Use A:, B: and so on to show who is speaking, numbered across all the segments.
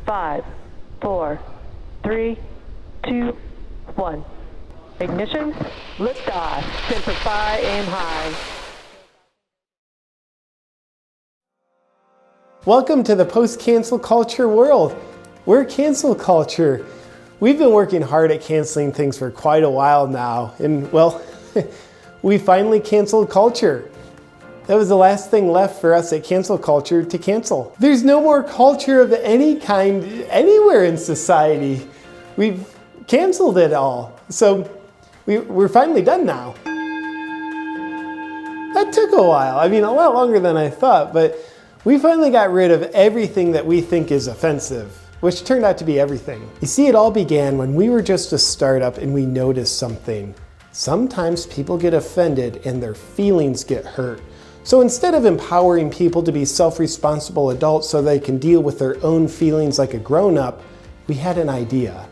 A: 5, 4, 3, 2, 1. Ignition, liftoff, Semper Fi, aim high.
B: Welcome to the post-cancel culture world. We're cancel culture. We've been working hard at canceling things for quite a while now, and well, we finally canceled culture. That was the last thing left for us at Cancel Culture to cancel. There's no more culture of any kind anywhere in society. We've canceled it all. So we're finally done now. That took a while. I mean, a lot longer than I thought, but we finally got rid of everything that we think is offensive, which turned out to be everything. You see, it all began when we were just a startup and we noticed something. Sometimes people get offended and their feelings get hurt. So instead of empowering people to be self-responsible adults so they can deal with their own feelings like a grown-up, we had an idea.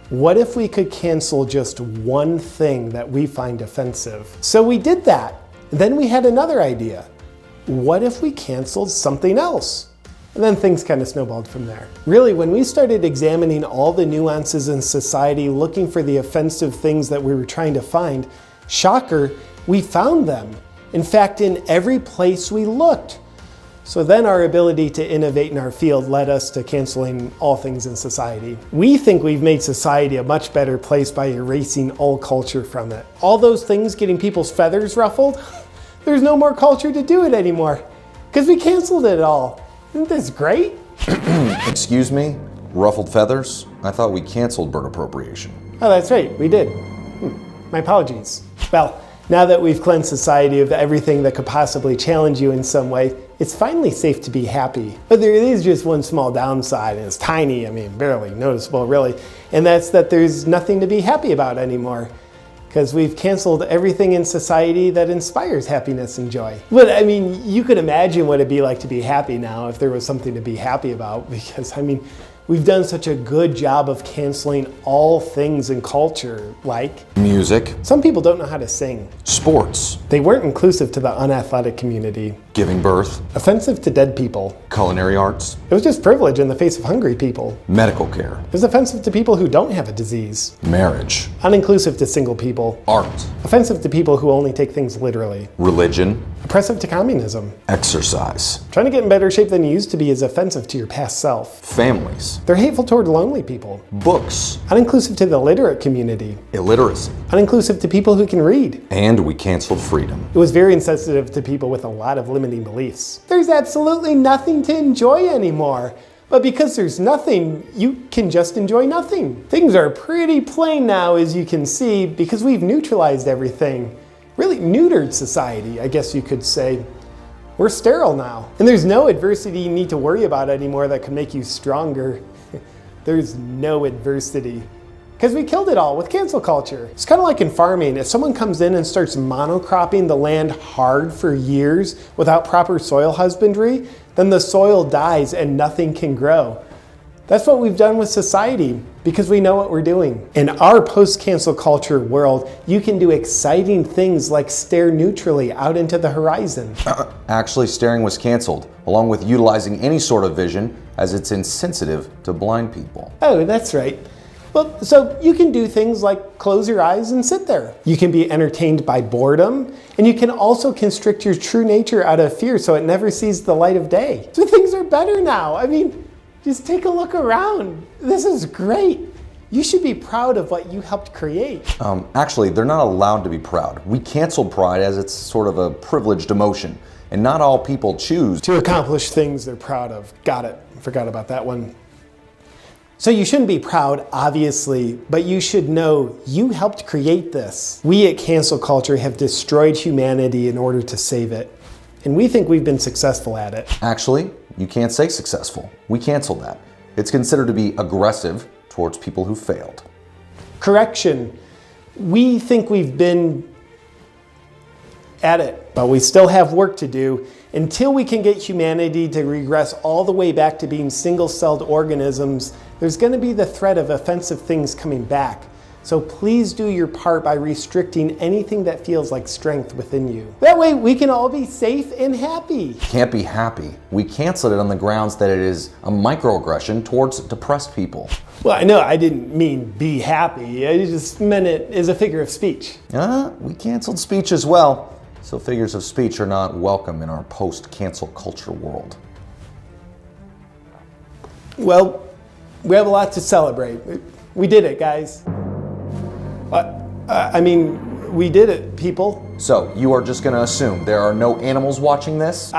B: What if we could cancel just one thing that we find offensive? So we did that. Then we had another idea. What if we canceled something else? And then things kind of snowballed from there. Really, when we started examining all the nuances in society, looking for the offensive things that we were trying to find, shocker, we found them. In fact, in every place we looked. So then our ability to innovate in our field led us to canceling all things in society. We think we've made society a much better place by erasing all culture from it. All those things getting people's feathers ruffled, there's no more culture to do it anymore because we canceled it all. Isn't this great?
C: Excuse me? Ruffled feathers? I thought we canceled bird appropriation.
B: Oh, that's right, we did. My apologies. Well, now that we've cleansed society of everything that could possibly challenge you in some way, it's finally safe to be happy. But there is just one small downside, and it's tiny, I mean, barely noticeable really, and that's that there's nothing to be happy about anymore. Because we've canceled everything in society that inspires happiness and joy. But I mean, you could imagine what it'd be like to be happy now if there was something to be happy about, because I mean, we've done such a good job of canceling all things in culture, like
C: music.
B: Some people don't know how to sing.
C: Sports.
B: They weren't inclusive to the unathletic community.
C: Giving birth.
B: Offensive to dead people.
C: Culinary arts.
B: It was just privilege in the face of hungry people.
C: Medical care.
B: It was offensive to people who don't have a disease.
C: Marriage.
B: Uninclusive to single people.
C: Art.
B: Offensive to people who only take things literally.
C: Religion.
B: Oppressive to communism.
C: Exercise.
B: Trying to get in better shape than you used to be is offensive to your past self.
C: Families.
B: They're hateful toward lonely people.
C: Books.
B: Uninclusive to the literate community.
C: Illiteracy.
B: Uninclusive to people who can read.
C: And we canceled freedom.
B: It was very insensitive to people with a lot of limiting beliefs. There's absolutely nothing to enjoy anymore. But because there's nothing, you can just enjoy nothing. Things are pretty plain now, as you can see, because we've neutralized everything. Really neutered society, I guess you could say. We're sterile now. And there's no adversity you need to worry about anymore that could make you stronger. There's no adversity. Because we killed it all with cancel culture. It's kind of like in farming. If someone comes in and starts monocropping the land hard for years without proper soil husbandry, then the soil dies and nothing can grow. That's what we've done with society because we know what we're doing. In our post-cancel culture world, you can do exciting things like stare neutrally out into the horizon.
C: Actually, staring was canceled, along with utilizing any sort of vision, as it's insensitive to blind people.
B: Oh, that's right. Well, so you can do things like close your eyes and sit there. You can be entertained by boredom, and you can also constrict your true nature out of fear so it never sees the light of day. So things are better now. I mean, just take a look around. This is great. You should be proud of what you helped create.
C: Actually, they're not allowed to be proud. We canceled pride as it's sort of a privileged emotion, and not all people choose
B: to accomplish things they're proud of. Got it. Forgot about that one. So you shouldn't be proud, obviously, but you should know you helped create this. We at Cancel Culture have destroyed humanity in order to save it. And we think we've been successful at it.
C: Actually, you can't say successful. We canceled that. It's considered to be aggressive towards people who failed.
B: Correction. We think we've been at it, but we still have work to do until we can get humanity to regress all the way back to being single-celled organisms. There's going to be the threat of offensive things coming back. So please do your part by restricting anything that feels like strength within you. That way we can all be safe and happy.
C: Can't be happy. We canceled it on the grounds that it is a microaggression towards depressed people.
B: Well, I know I didn't mean be happy. I just meant it as a figure of speech.
C: We canceled speech as well. So figures of speech are not welcome in our post-cancel culture world.
B: Well, we have a lot to celebrate. We did it, guys. We did it, people.
C: So, you are just gonna assume there are no animals watching this?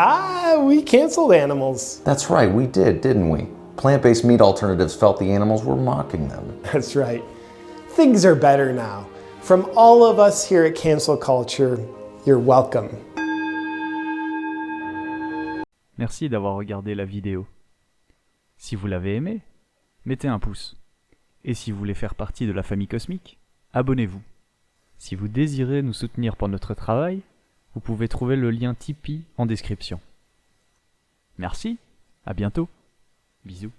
B: We canceled animals.
C: That's right, we did, didn't we? Plant-based meat alternatives felt the animals were mocking them.
B: That's right. Things are better now. From all of us here at Cancel Culture, you're welcome.
D: Merci d'avoir regardé la vidéo. Si vous l'avez aimé, mettez un pouce. Et si vous voulez faire partie de la famille cosmique, abonnez-vous. Si vous désirez nous soutenir pour notre travail, vous pouvez trouver le lien Tipeee en description. Merci, à bientôt. Bisous.